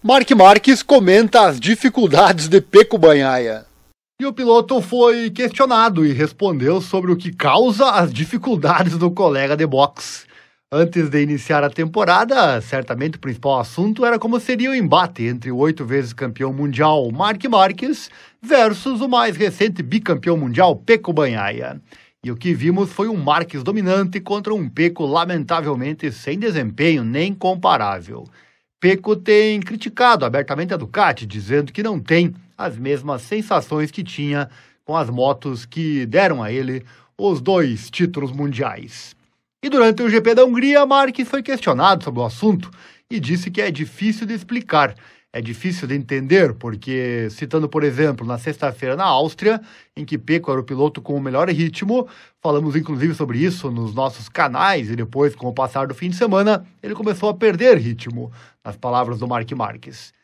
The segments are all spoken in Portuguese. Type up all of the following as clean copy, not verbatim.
Mark Marques comenta as dificuldades de Pecco Bagnaia. E o piloto foi questionado e respondeu sobre o que causa as dificuldades do colega de boxe. Antes de iniciar a temporada, certamente o principal assunto era como seria o embate entre o 8 vezes campeão mundial Mark Marques versus o mais recente bicampeão mundial Pecco Bagnaia. E o que vimos foi um Marques dominante contra um Pecco lamentavelmente sem desempenho nem comparável. Pecco tem criticado abertamente a Ducati, dizendo que não tem as mesmas sensações que tinha com as motos que deram a ele os 2 títulos mundiais. E durante o GP da Hungria, Marques foi questionado sobre o assunto e disse que é difícil de explicar, é difícil de entender, porque, citando, por exemplo, na sexta-feira na Áustria, em que Pecco era o piloto com o melhor ritmo, falamos inclusive sobre isso nos nossos canais, e depois, com o passar do fim de semana, ele começou a perder ritmo, nas palavras do Mark Marques.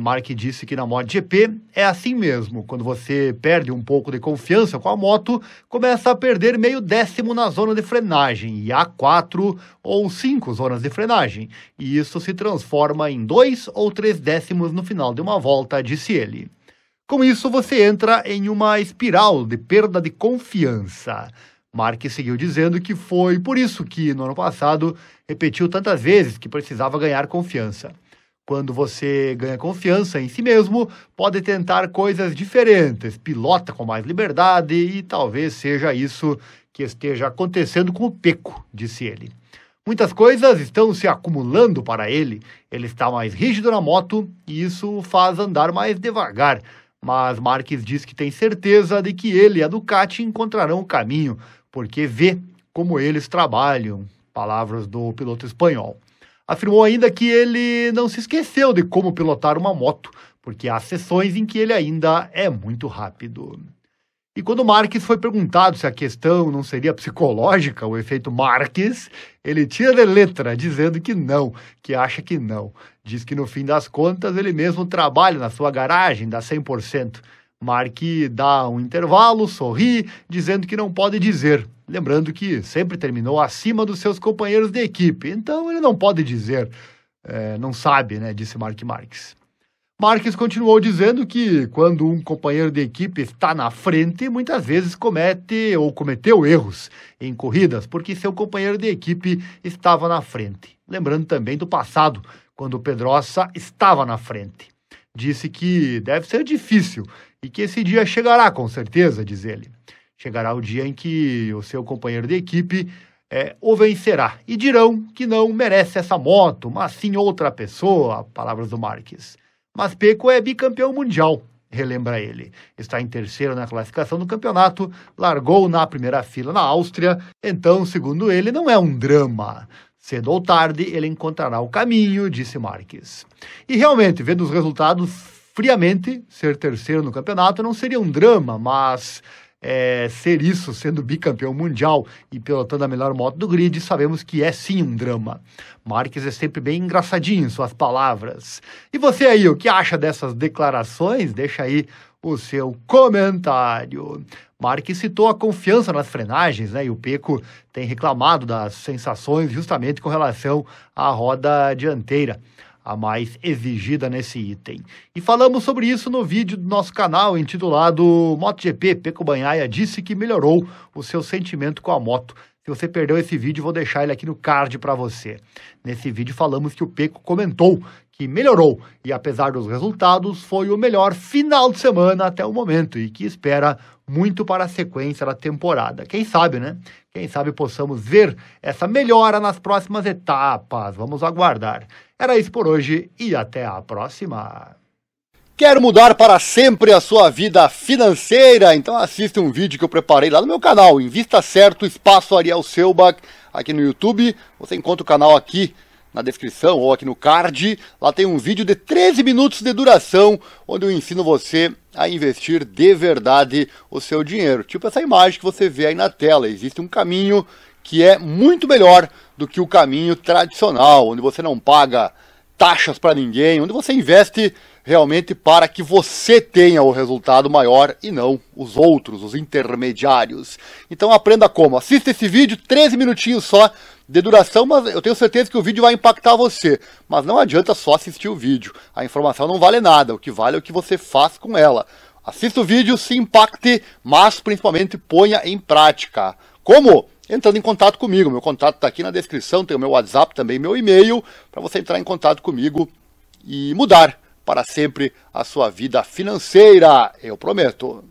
Mark disse que na MotoGP é assim mesmo, quando você perde um pouco de confiança com a moto, começa a perder meio décimo na zona de frenagem, e há 4 ou 5 zonas de frenagem, e isso se transforma em 2 ou 3 décimos no final de uma volta, disse ele. Com isso, você entra em uma espiral de perda de confiança. Mark seguiu dizendo que foi por isso que, no ano passado, repetiu tantas vezes que precisava ganhar confiança. Quando você ganha confiança em si mesmo, pode tentar coisas diferentes, pilota com mais liberdade e talvez seja isso que esteja acontecendo com o Pecco, disse ele. Muitas coisas estão se acumulando para ele, ele está mais rígido na moto e isso o faz andar mais devagar, mas Marques diz que tem certeza de que ele e a Ducati encontrarão o caminho, porque vê como eles trabalham, palavras do piloto espanhol. Afirmou ainda que ele não se esqueceu de como pilotar uma moto, porque há sessões em que ele ainda é muito rápido. E quando Marques foi perguntado se a questão não seria psicológica, o efeito Marques, ele tira de letra, dizendo que não, que acha que não. Diz que no fim das contas ele mesmo trabalha na sua garagem, dá 100%. Mark dá um intervalo, sorri, dizendo que não pode dizer. Lembrando que sempre terminou acima dos seus companheiros de equipe, então ele não pode dizer, não sabe, né, disse Mark Marques. Marques continuou dizendo que quando um companheiro de equipe está na frente, muitas vezes comete ou cometeu erros em corridas, porque seu companheiro de equipe estava na frente. Lembrando também do passado, quando o Pedrosa estava na frente. Disse que deve ser difícil e que esse dia chegará com certeza, diz ele. Chegará o dia em que o seu companheiro de equipe o vencerá. E dirão que não merece essa moto, mas sim outra pessoa, palavras do Marques. Mas Pecco é bicampeão mundial, relembra ele. Está em terceiro na classificação do campeonato, largou na primeira fila na Áustria, então, segundo ele, não é um drama. Cedo ou tarde, ele encontrará o caminho, disse Marques. E realmente, vendo os resultados friamente, ser terceiro no campeonato não seria um drama, mas ser isso, sendo bicampeão mundial e pilotando a melhor moto do grid, sabemos que é sim um drama. Marques é sempre bem engraçadinho em suas palavras. E você aí, o que acha dessas declarações? Deixa aí o seu comentário. Marques citou a confiança nas frenagens, né? E o Pecco tem reclamado das sensações justamente com relação à roda dianteira, a mais exigida nesse item. E falamos sobre isso no vídeo do nosso canal intitulado MotoGP, Pecco Bagnaia disse que melhorou o seu sentimento com a moto. Se você perdeu esse vídeo, vou deixar ele aqui no card para você. Nesse vídeo falamos que o Pecco comentou que melhorou e apesar dos resultados foi o melhor final de semana até o momento e que espera muito para a sequência da temporada. Quem sabe, né? Quem sabe possamos ver essa melhora nas próximas etapas. Vamos aguardar. Era isso por hoje e até a próxima. Quer mudar para sempre a sua vida financeira? Então assista um vídeo que eu preparei lá no meu canal, Invista Certo, Espaço Ariel Selbach, aqui no YouTube. Você encontra o canal aqui na descrição ou aqui no card. Lá tem um vídeo de 13 minutos de duração, onde eu ensino você a investir de verdade o seu dinheiro. Tipo essa imagem que você vê aí na tela. Existe um caminho que é muito melhor do que o caminho tradicional, onde você não paga taxas para ninguém, onde você investe realmente para que você tenha o resultado maior e não os outros, os intermediários. Então aprenda como. Assista esse vídeo, 13 minutinhos só de duração, mas eu tenho certeza que o vídeo vai impactar você. Mas não adianta só assistir o vídeo. A informação não vale nada, o que vale é o que você faz com ela. Assista o vídeo, se impacte, mas principalmente ponha em prática. Como? Entrando em contato comigo. Meu contato está aqui na descrição, tem o meu WhatsApp também, meu e-mail, para você entrar em contato comigo e mudar para sempre a sua vida financeira. Eu prometo.